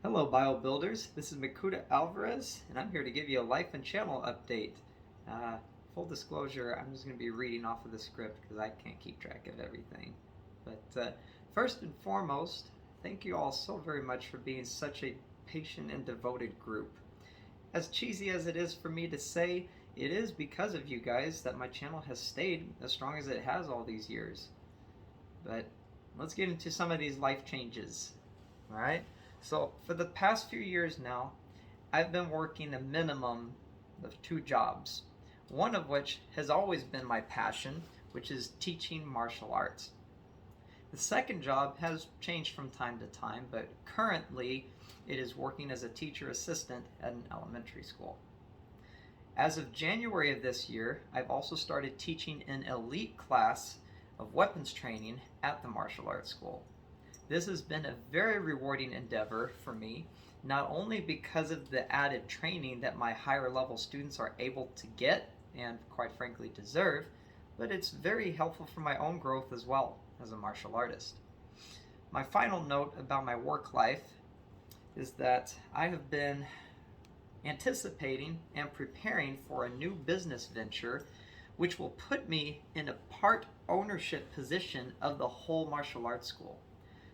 Hello Bio Builders, this is Makuta Alvarez and I'm here to give you a life and channel update. Uh, Full disclosure, I'm just going to be reading off of the script because I can't keep track of everything. But first and foremost, thank you all so very much for being such a patient and devoted group. As cheesy as it is for me to say, it is because of you guys that my channel has stayed as strong as it has all these years. But let's get into some of these life changes. Alright? So for the past few years now, I've been working a minimum of 2 jobs, one of which has always been my passion, which is teaching martial arts. The second job has changed from time to time, but currently it is working as a teacher assistant at an elementary school. As of January of this year, I've also started teaching an elite class of weapons training at the martial arts school. This has been a very rewarding endeavor for me, not only because of the added training that my higher level students are able to get and quite frankly deserve, but it's very helpful for my own growth as well as a martial artist. My final note about my work life is that I have been anticipating and preparing for a new business venture which will put me in a part ownership position of the whole martial arts school.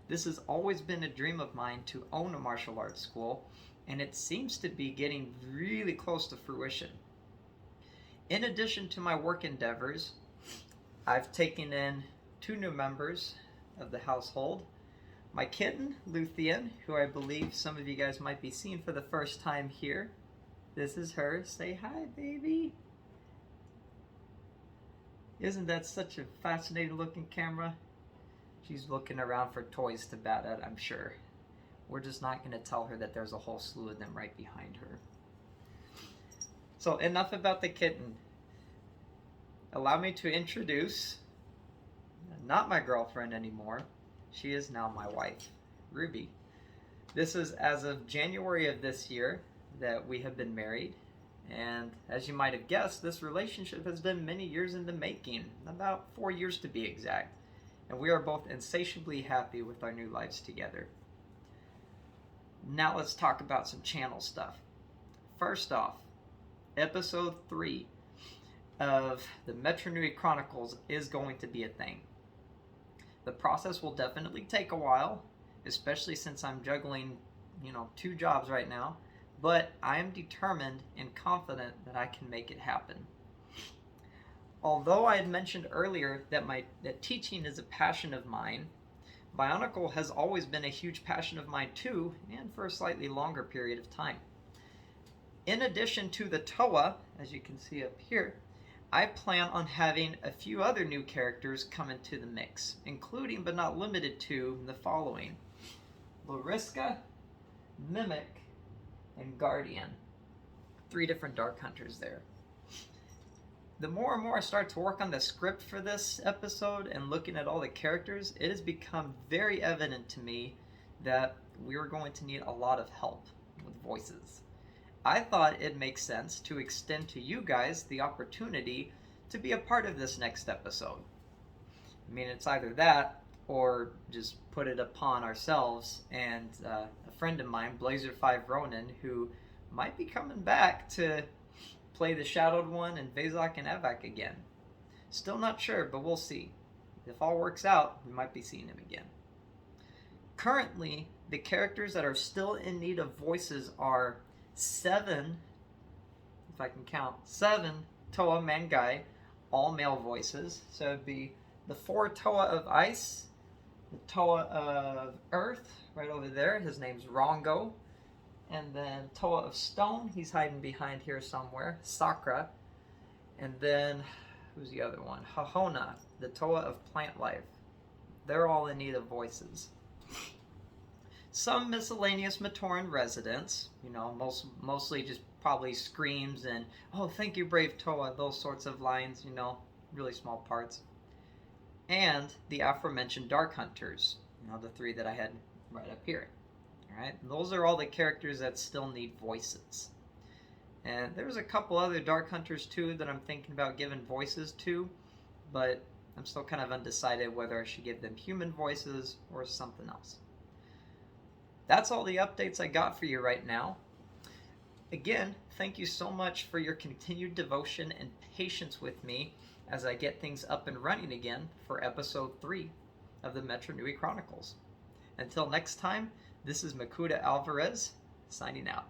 This has always been a dream of mine to own a martial arts school, and it seems to be getting really close to fruition. In addition to my work endeavors, I've taken in 2 new members of the household. My kitten, Luthien, who I believe some of you guys might be seeing for the first time here. This is her. Say hi, baby. Isn't that such a fascinating looking camera? She's looking around for toys to bat at, I'm sure. We're just not going to tell her that there's a whole slew of them right behind her. So enough about the kitten. Allow me to introduce, not my girlfriend anymore. She is now my wife, Ruby. This is as of January of this year that we have been married. And as you might have guessed, this relationship has been many years in the making, about 4 years to be exact. And we are both insatiably happy with our new lives together. Now let's talk about some channel stuff. First off, episode 3 of the Metro Nui Chronicles is going to be a thing. The process will definitely take a while, especially since I'm juggling, 2 jobs right now, but I am determined and confident that I can make it happen. Although I had mentioned earlier that teaching is a passion of mine, Bionicle has always been a huge passion of mine too, and for a slightly longer period of time. In addition to the Toa, as you can see up here, I plan on having a few other new characters come into the mix, including but not limited to the following: Lariska, Mimic, and Guardian. 3 different Dark Hunters there. The more and more I start to work on the script for this episode and looking at all the characters, it has become very evident to me that we are going to need a lot of help with voices. I thought it makes sense to extend to you guys the opportunity to be a part of this next episode. I mean, it's either that or just put it upon ourselves and a friend of mine, Blazer5 Ronin, who might be coming back to play the Shadowed One and Vezok and Evak again. Still not sure, but we'll see. If all works out, we might be seeing him again. Currently, the characters that are still in need of voices are 7, if I can count, 7 Toa Mangai, all male voices. So it'd be the 4 Toa of Ice, the Toa of Earth, right over there, his name's Rongo. And then Toa of Stone, he's hiding behind here somewhere, Sahkra. And then, who's the other one? Hahona, the Toa of Plantlife. They're all in need of voices. Some miscellaneous Matoran residents, mostly just probably screams and, oh, thank you, brave Toa, those sorts of lines, really small parts. And the aforementioned Dark Hunters, the 3 that I had right up here. Alright, those are all the characters that still need voices. And there's a couple other Dark Hunters too that I'm thinking about giving voices to, but I'm still kind of undecided whether I should give them human voices or something else. That's all the updates I got for you right now. Again, thank you so much for your continued devotion and patience with me as I get things up and running again for episode 3 of the Metro Nui Chronicles. Until next time, this is Makuta Alvarez, signing out.